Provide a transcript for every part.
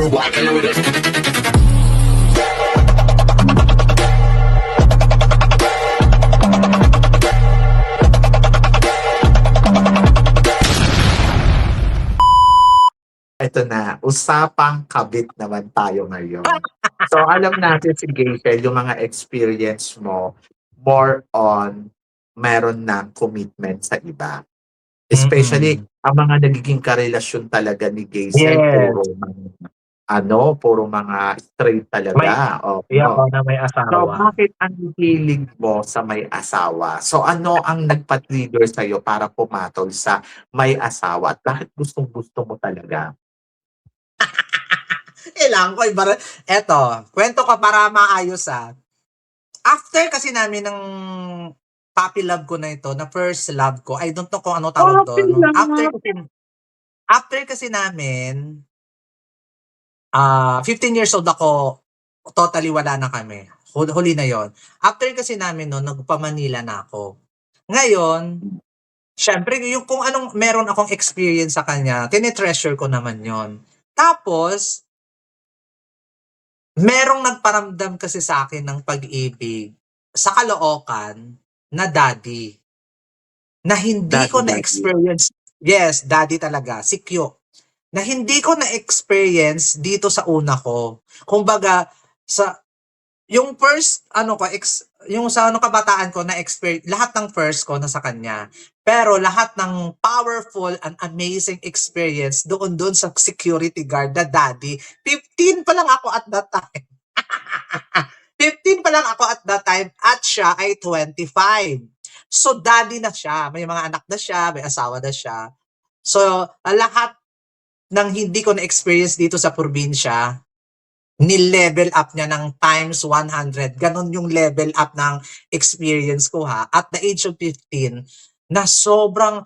Ito na, usapang kabit naman tayo ngayon. So alam natin si Gaykel, yung mga experience mo, more on meron ng commitment sa iba. Especially, ang mga nagiging karelasyon talaga ni Gaykel, Yes. puro mga straight talaga. Na may So, asawa. bakit ang hilig mo sa may asawa? So, ano ang nagpa-trigger sa'yo para pumatol sa may asawa? At bakit gustong-gusto mo talaga? Kailangan ko iba. Eto, kwento ko para maayos After kasi namin ng puppy love ko na ito, na first love ko, I don't know kung ano tawag doon. After kasi namin, 15 years old ako, totally wala na kami. Huli na yon. After kasi namin noon, nagpa-Manila na ako. Ngayon, syempre, yung kung anong meron akong experience sa kanya, tinitreasure ko naman yon. Tapos, merong nagparamdam kasi sa akin ng pag-ibig sa Caloocan na daddy. Na hindi ko na-experience. Yes, daddy talaga. Si Q. Na hindi ko na-experience dito sa una ko. Kumbaga, yung first, yung sa kabataan ko na-experience, lahat ng first ko na sa kanya. Pero lahat ng powerful and amazing experience doon sa security guard na daddy. 15 pa lang ako at that time. 15 pa lang ako at that time at siya ay 25. So daddy na siya. May mga anak na siya, may asawa na siya. So lahat ng hindi ko na-experience dito sa probinsya, ni-level up niya ng times 100. Ganon yung level up ng experience ko at the age of 15 na sobrang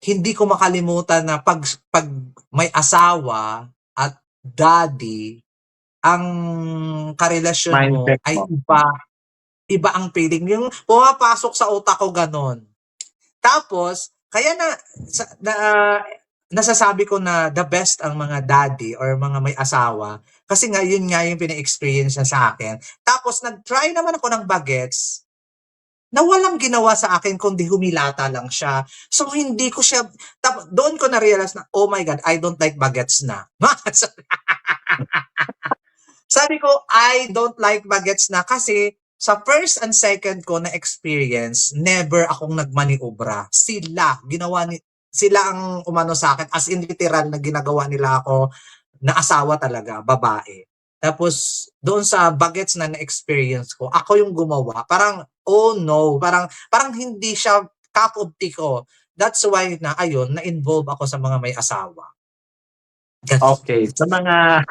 hindi ko makalimutan na pag may asawa at daddy, ang karelasyon mo Mindset ay mo. iba ang feeling. Yung pumapasok sa utak ko ganon. Tapos, kaya nasasabi ko na the best ang mga daddy or mga may asawa kasi nga yun nga yung pina-experience niya sa akin. Tapos nag-try naman ako ng bagets na walang ginawa sa akin kundi humilata lang siya. So hindi ko siya, doon ko na-realize na, oh my God, I don't like bagets na. Sabi ko, I don't like bagets na kasi sa first and second ko na experience, never akong nagmaniobra. Sila ang umano sa akin, as in literal na ginagawa nila ako na asawa talaga, babae. Tapos, doon sa bagets na na-experience ko, ako yung gumawa. Parang, oh no, parang hindi siya cup of tea ko. That's why na-involve ako sa mga may asawa. Okay, sa mga,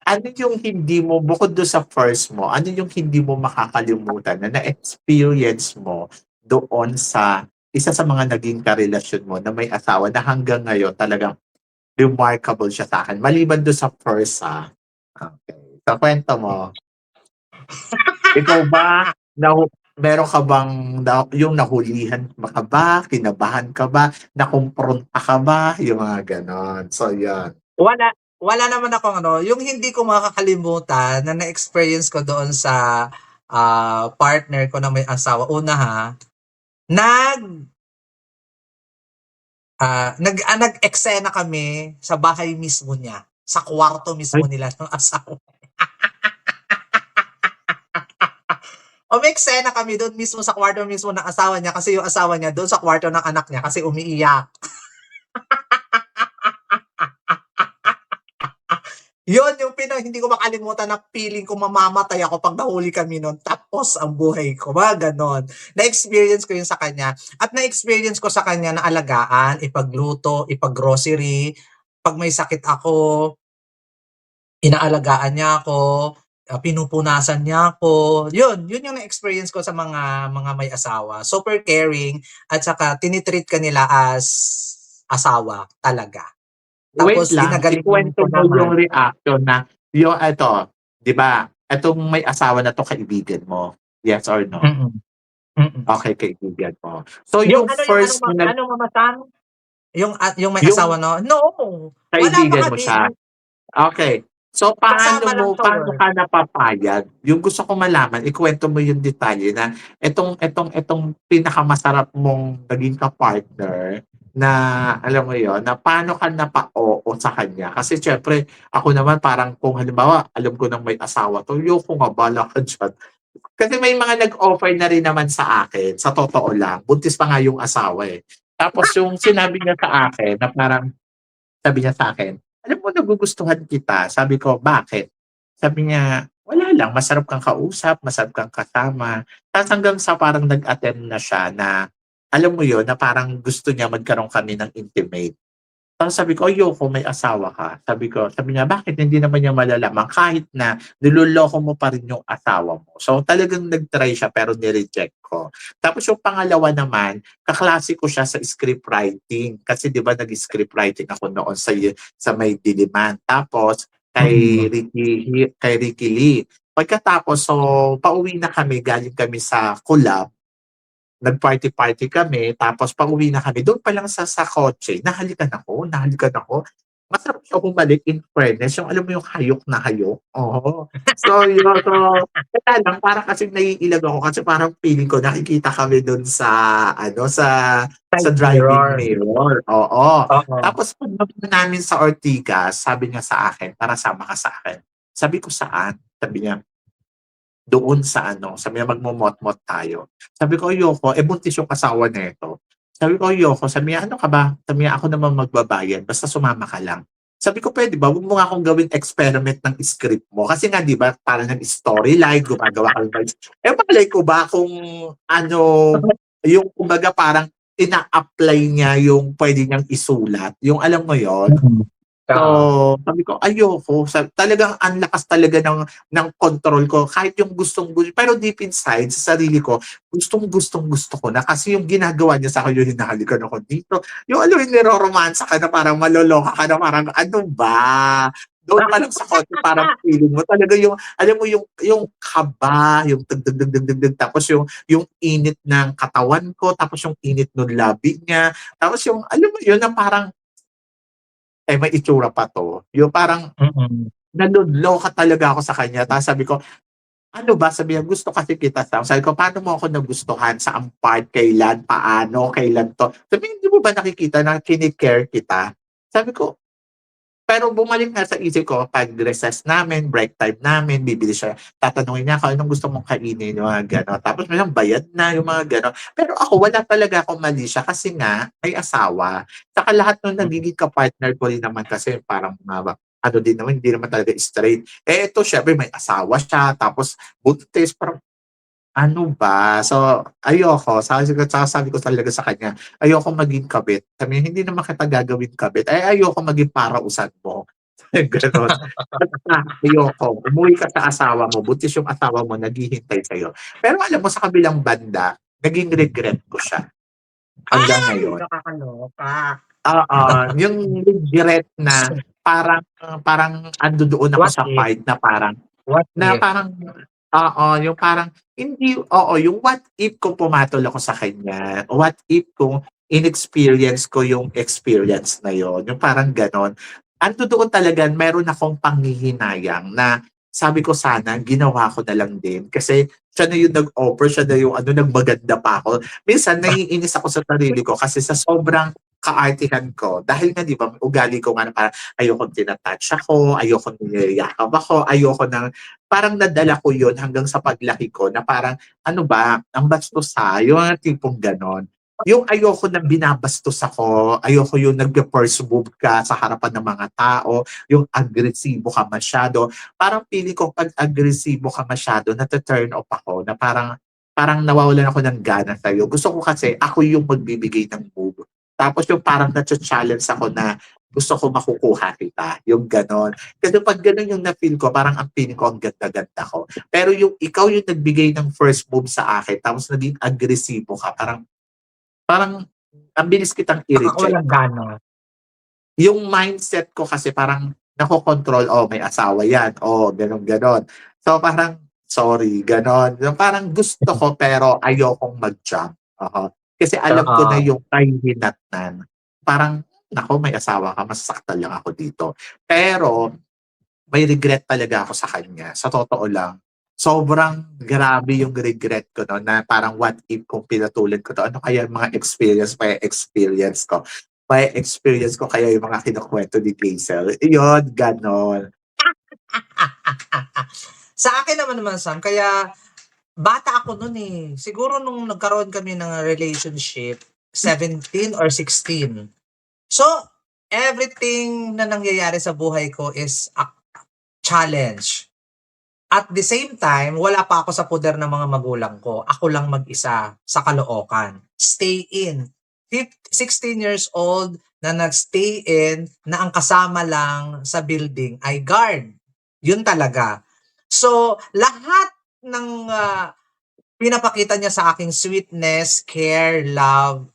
ano yung hindi mo, bukod doon sa first mo, ano yung hindi mo makakalimutan na na-experience mo doon sa isa sa mga naging karelasyon mo na may asawa na hanggang ngayon talagang remarkable siya sa akin. Maliban doon sa first Okay. Sa kwento mo, ikaw ba, meron ka bang, yung nahulihan ka ba, kinabahan ka ba, nakumpronta ka ba, yung mga ganon. So, yan. Wala naman akong yung hindi ko makakalimutan na na-experience ko doon sa partner ko na may asawa. Una nag-eksena kami sa bahay mismo niya, sa kwarto mismo nila ng asawa. May-eksena kami doon mismo sa kwarto mismo ng asawa niya kasi yung asawa niya doon sa kwarto ng anak niya kasi umiiyak. Yun yung hindi ko makalimutan na feeling ko mamamatay ako pag nahuli kami nun. Tapos ang buhay ko. Ganon. Na-experience ko yun sa kanya. At na-experience ko sa kanya na alagaan, ipagluto, ipag-grocery. Pag may sakit ako, inaalagaan niya ako, pinupunasan niya ako. Yun yung na-experience ko sa mga may asawa. Super caring at saka tinitreat ka nila as asawa talaga. Tapos, wait lang, ikwento mo yung reaction na, yung di ba, itong may asawa na to kaibigan mo. Yes or no? Okay, kaibigan mo. So, yung first yung may asawa no? No. Kaibigan mo siya. Okay. So, Kasama lang sa paano work. ka napapayag? Yung gusto kong malaman, ikuwento mo yung detalye na itong pinakamasarap mong naging ka-partner na alam mo yon na paano ka napa-oo sa kanya? Kasi siyempre ako naman parang kung halimbawa alam ko ng may asawa 'to, ayoko nga, bahala ka diyan. Kasi may mga nag-offer na rin naman sa akin, sa totoo lang, buntis pa nga yung asawa, eh. Tapos yung sinabi niya sa akin na parang sabi niya sa'kin, "Alam mo nagugustuhan kita." Sabi ko, "Bakit?" Sabi niya, "Wala lang, masarap kang kausap, masarap kang kasama." Ta's hanggang sa parang nag-attempt na siya na, alam mo yun, na parang gusto niya magkaroon kami ng intimate. Tapos sabi ko, "Ayoko, may asawa ka." Sabi niya, "Bakit? Hindi naman niya malalaman kahit na niloloko mo pa rin yung asawa mo." So, talagang nag-try siya pero ni-reject ko. Tapos yung pangalawa naman, kaklase ko siya sa script writing. Kasi 'di ba nag-script writing ako noon sa May Diliman. Tapos Mm. kay Ricky Lee. Pagkatapos, so pauwi na kami, galing kami sa collab. Nag-party-party kami tapos pauwi na kami, do'n pa lang sa kotse nahalikan ako. Masarap siya bumalik in fairness, yung alam mo yung hayok na hayok, oo. So yun, so kaya lang parang kasing naiilag ako kasi parang feeling ko nakikita kami do'n sa ano, sa Side driving mirror. mirror, oo. Oo. Tapos pagbaba namin sa Ortigas, sabi niya sa akin, "Tara sama ka sa'kin." Sabi ko, "Saan?" Sabi niya, doon sa ano, sabi niya, "Magmo-mot-mot tayo." Sabi ko, "Ayoko, eh, buntis yung asawa nito." Sabi ko, "Ayoko." Sabi niya, "Ano ka ba?" Sabi niya, "Ako naman magbabayad basta sumama ka lang." Sabi ko, "Puwede ba, wag mo nga akong gawing experiment ng script mo." Kasi nga 'di ba parang nag-storyline, gumagawa ka ng eh, malay ko ba kung ano, yung kumbaga parang ina-apply niya yung puwede niyang isulat, yung alam mo yon. Mm. Oo. So, sabi ko, "Ayoko." Talagang ang lakas talaga ng kontrol ko kahit yung pero deep inside sa sarili ko, gustong-gusto ko na kasi yung ginagawa niya sa'kin, yung hinahalikan ako dito, yung alam mo yung niroromansa ka na parang maloloka ka na parang, "Ano ba?" Doon pa lang sa kotse parang feeling mo talaga yung alam mo yung kaba, yung tug, tug, tug, tug, tug, tapos yung init ng katawan ko, tapos yung init nung labi niya, tapos yung alam mo yun na parang eh, may itsura pa 'to, yung parang Mm. naloloka talaga ako sa kanya tapos sabi ko, "Ano ba?" Sabi niya, "Gusto kasi kita." Sabi ko, "Paano mo ako nagustuhan? Saang part? Kailan? Paano? Kailan 'to?" Sabi niya, "Hindi mo ba nakikita na kini-care kita?" Sabi ko, pero bumalik nga sa isip ko 'pag recess namin, break time namin, bibili siya, tatanungin niya ako, "Anong gusto mong kainin?" Yung mga gano'n. Tapos minsan bayad na, yung mga gano'n. Pero ako wala talaga akong mali siya kasi nga may asawa. Tsaka lahat nung nagiging ka-partner ko rin naman kasi parang mga ano din naman, hindi naman talaga straight. Eh, ito siyempre may asawa siya, tapos buntis, parang ano ba? So, ayoko. Sabi ko talaga sa kanya, "Ayokong maging kabit." Sabi niya, "Hindi naman kita gagawing kabit." "Ay, ayoko maging parausan mo." Gano'n. Basta ayoko. Umuwi ka sa asawa mo, buntis yung asawa mo, naghihintay sa'yo. Pero alam mo sa kabilang banda, naging regret ko siya hanggang Ay! ngayon. Nakakaloka. Oo, yung regret na parang parang andodoon ako What sa if? part What na if? parang oo, yung parang hindi oo, yung what if kung pumatol ako sa kanya, what if kung inexperience ko yung experience na yun, yung parang gano'n. Andodoon talaga meron akong panghihinayang na sabi ko sana ginawa ko na lang din kasi siya na yung nag-offer, siya na yung ano, nagmaganda pa ako. Minsan naiinis ako sa sarili ko kasi sa sobrang kaartehan ko dahil nga 'di ba ugali ko nga na parang ayokong tina-touch ako, ayokong niyayakap ako, ayoko ng parang nadala ko yun hanggang sa paglaki ko na parang, "Ano ba, ang bastos ha." Yung mga tipong gano'n. Yung ayoko na binabastos ako, ayoko yung nagpe-first move ka sa harapan ng mga tao, yung agresibo ka masyado. Parang feeling ko 'pag agresibo ka masyado nate-turn off ako na parang parang nawawalan ako ng gana sa'yo. Gusto ko kasi ako yung magbibigay ng move. Tapos yung parang nacha-challenge ako na gusto ko makukuha kita, yung gano'n. Kasi 'pag gano'n yung na-feel ko, parang ang feeling ko ang ganda-ganda ko. Pero yung ikaw yung nagbigay ng first move sa akin tapos naging agresibo ka, parang parang ang bilis kitang i-reject. Nakakawalang gana. Yung mindset ko kasi parang nakokontrol, "Oh, may asawa 'yan, oh, gano'n, gano'n." So, parang sorry, gano'n. Yung parang gusto ko pero ayokong mag-jump, oo. Kasi alam ko na Oo. yung kahihinatnan. Parang, "Naku, may asawa ka, masasaktan lang ako dito." Pero may regret talaga ako sa kanya, sa totoo lang. Sobrang grabe yung regret ko no, na parang what if kung pinatulan ko 'to, ano kaya yung mga experience ko? May experience ko kaya yung mga kinukuwento ni Hazel, iyon, gano'n. Sa akin naman, Sam, kaya bata ako nun, eh. Siguro nung nagkaroon kami ng relationship, 17 or 16. So, everything na nangyayari sa buhay ko is a challenge. At the same time, wala pa ako sa poder ng mga magulang ko. Ako lang mag-isa sa Caloocan. Stay in. 16 years old na nag-stay in na ang kasama lang sa building ay guard. Yun talaga. So, lahat ng pinapakita niya sa aking sweetness, care, love,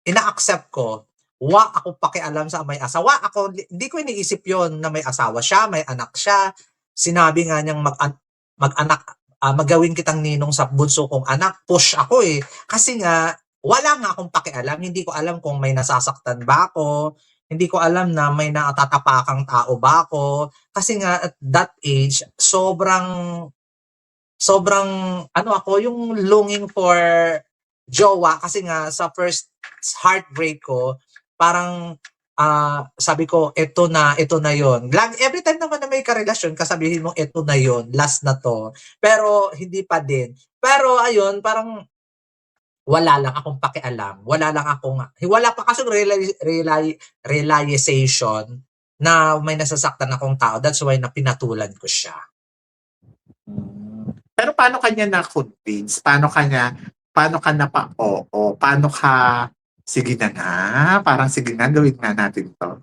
ina-accept ko. Ako pakialam sa may asawa. Ako, hindi ko iniisip yon na may asawa siya, may anak siya. Sinabi nga niyang mag-anak, magawin kitang ninong sa bunso kong anak. Push ako eh. Kasi nga, wala nga akong pakialam. Hindi ko alam kung may nasasaktan ba ako. Hindi ko alam na may natatapakang tao ba ako. Kasi nga, at that age, sobrang ano ako, yung longing for jowa kasi nga sa first heartbreak ko, parang sabi ko, ito na yon. Every time naman na may karelasyon, kasabihin mo, ito na yon, last na to. Pero hindi pa din. Pero ayun, parang wala lang akong pakialam. Wala pa kasi realization na may nasasaktan akong tao. That's why na pinatulan ko siya. Pero paano ka niya na-convince? Paano ka napa-oo? Paano ka, sige na nga, parang sige na, gawin nga natin 'to.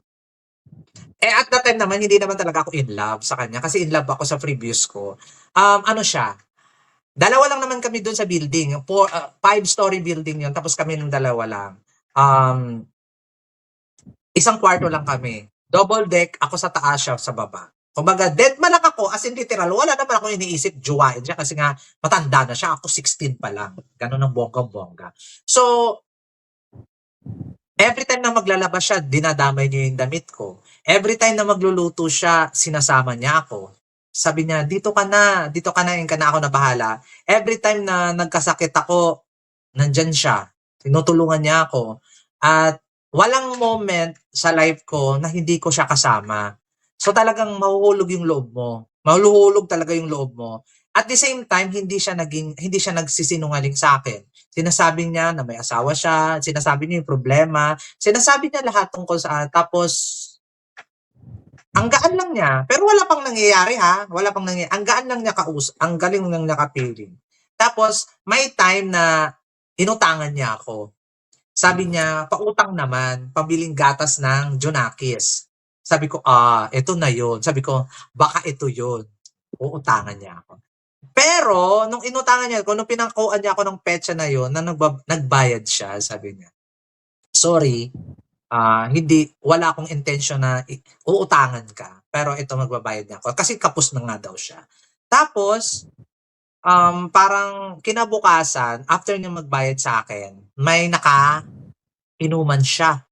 At that time naman, hindi naman talaga ako in love sa kanya kasi in love ako sa previous ko. Ano siya, dalawa lang naman kami doon sa building. 5-story building yon, tapos kami ng dalawa lang. Isang kwarto lang kami. Double deck, ako sa taas, siya sa baba. Kumbaga, dead man lang ako, as in literal, wala naman ako iniisip, juwain siya kasi nga matanda na siya, ako 16 pa lang. Ganun ang bonggang-bongga. So, every time na maglalabas siya, dinadamay niya yung damit ko. Every time na magluluto siya, sinasama niya ako. Sabi niya, dito ka na, yung ka na ako na bahala. Every time na nagkasakit ako, nandyan siya. Tinutulungan niya ako. At walang moment sa life ko na hindi ko siya kasama. So talagang mahuhulog yung loob mo. Mahuhulog talaga yung loob mo. At the same time, hindi siya nagsisinungaling sa akin. Sinasabi niya na may asawa siya, sinasabi niya yung problema, sinasabi niya lahat tungkol sa tapos ang gaan lang niya, pero wala pang nangyayari ha, wala pang nangyayari. Ang gaan lang niya ang galing lang niya kapiling. Tapos may time na inutangan niya ako. Sabi niya, pautang naman, pambiling gatas ng Junakis. Sabi ko, ito na yon. Sabi ko, baka ito yon. Uutangan niya ako. Pero, nung inutangan niya ako, nung pinangkuan niya ako ng petsa na yon, na nagbayad siya, sabi niya, sorry, wala akong intention na uutangan ka, pero ito magbabayad niya ako. Kasi kapos na nga daw siya. Tapos, parang kinabukasan, after niya magbayad sa akin, may inuman siya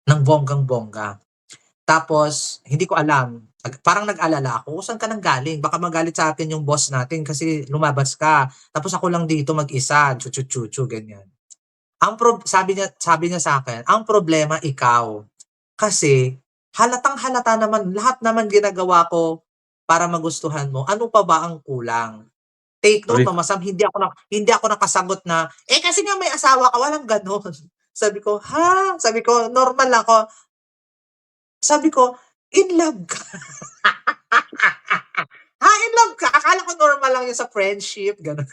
ng bonggang-bongga. Tapos, hindi ko alam. Parang nag-alala ako, saan ka nang galing? Baka magalit sa akin yung boss natin kasi lumabas ka. Tapos ako lang dito mag-isa, chuchu-chuchu, ganyan. Sabi niya sa akin, ang problema ikaw. Kasi halatang-halata naman, lahat naman ginagawa ko para magustuhan mo. Ano pa ba ang kulang? Take note, Mama Sam, hindi ako nakasagot na, kasi nga may asawa ka, walang ganon. Sabi ko, ha? Sabi ko, normal ako. Sabi ko, in love ka. In love ka? Akala ko normal lang yun sa friendship, gano'n.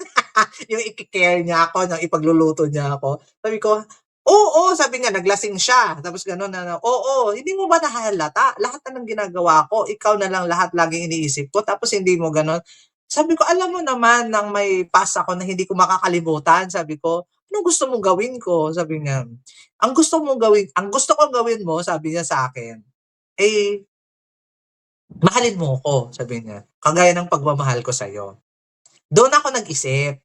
Yung i-care niya ako, yung ipagluluto niya ako. Sabi ko, oo, sabi niya, naglasing siya. Tapos gano'n oo, hindi mo ba nahalata? Lahat na ng ginagawa ko, ikaw na lang lahat laging iniisip ko, tapos hindi mo gano'n. Sabi ko, alam mo naman nang may pass ako na hindi ko makakalimutan. Sabi ko, anong gusto mong gawin ko? Sabi niya, ang gusto kong gawin mo, sabi niya sa akin, mahalin mo ko, sabi niya. Kagaya ng pagmamahal ko sa'yo. Doon ako nag-isip,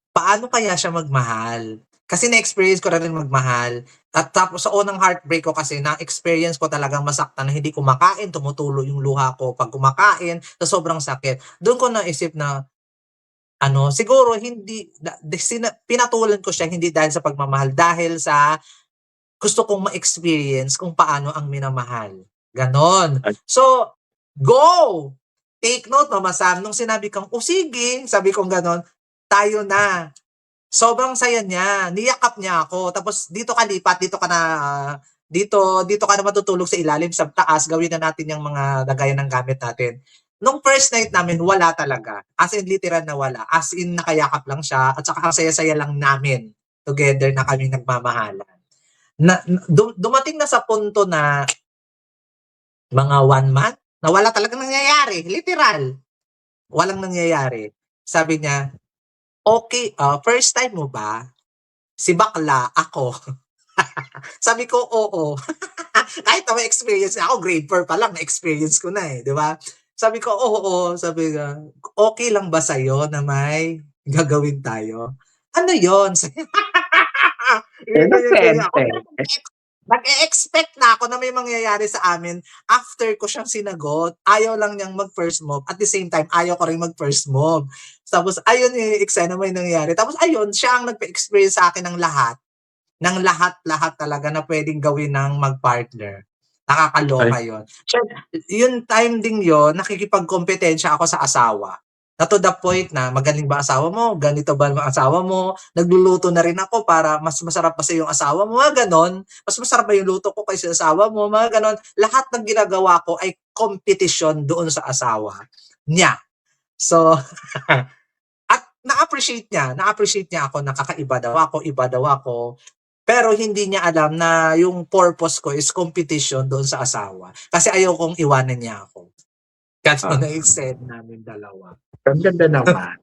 paano kaya siya magmahal? Kasi na-experience ko na rin magmahal. At tapos sa unang heartbreak ko kasi na-experience ko talagang masaktan na hindi kumakain, tumutulo yung luha ko pag kumakain sa sobrang sakit. Doon ko naisip na ano, siguro hindi pinatulan ko siya hindi dahil sa pagmamahal, dahil sa gusto kong ma-experience kung paano ang minamahal. Ganon. At So, go! Take note, Mama Sam, nung sinabi kang, "O sige," sabi kong ganon, "tayo na." Sobrang saya niya, niyakap niya ako, tapos, "Dito ka lipat, dito ka na, dito ka na matutulog sa ilalim, sa taas, gawin na natin yung mga lagayan ng gamit natin." Nung first night namin, wala talaga. As in literal na wala. As in nakayakap lang siya at saka ang saya-saya lang namin together na kaming nagmamahalan. Dumating na sa punto na mga 1 month na wala talagang nangyayari, literal. Walang nangyayari. Sabi niya, "Okay, first time mo ba?" Si bakla, ako. Sabi ko, "Oo." Kahit na may experience na ako, grade 4 pa lang na-experience ko na, eh, 'di ba? Sabi ko, "Oo." Sabi niya, "Okey lang ba sa'yo na may gagawin tayo?" "Ano 'yun?" Ganyan ako. inocente. Nag-e-expect na ako na may mangyayari sa amin after ko siyang sinagot. Ayaw lang niyang mag-first move, at the same time ayaw ko rin mag-first move. Tapos ayun yung eksena may nangyari. Tapos ayun, siya ang nagpa-experience sa akin ng lahat-lahat talaga na puwedeng gawin ng mag-partner. Ay, Nakakaloka yun. So, yung time ding yun, nakikipagkompetensya ako sa asawa. Na to the point na, "Magaling ba asawa mo? Ganito ba ang asawa mo?" Nagluluto na rin ako para mas masarap pa sa yung asawa mo, mga gano'n. "Mas masarap ba yung luto ko kaysa sa asawa mo?" Mga gano'n. Lahat ng ginagawa ko ay kompetisyon doon sa asawa niya. So, at na-appreciate niya ako na kakaiba daw ako, iba daw ako. Pero hindi niya alam na yung purpose ko is competition doon sa asawa. Kasi ayaw kong iwanan niya ako. Gano'n ah, na eksena namin dalawa. ang ganda naman.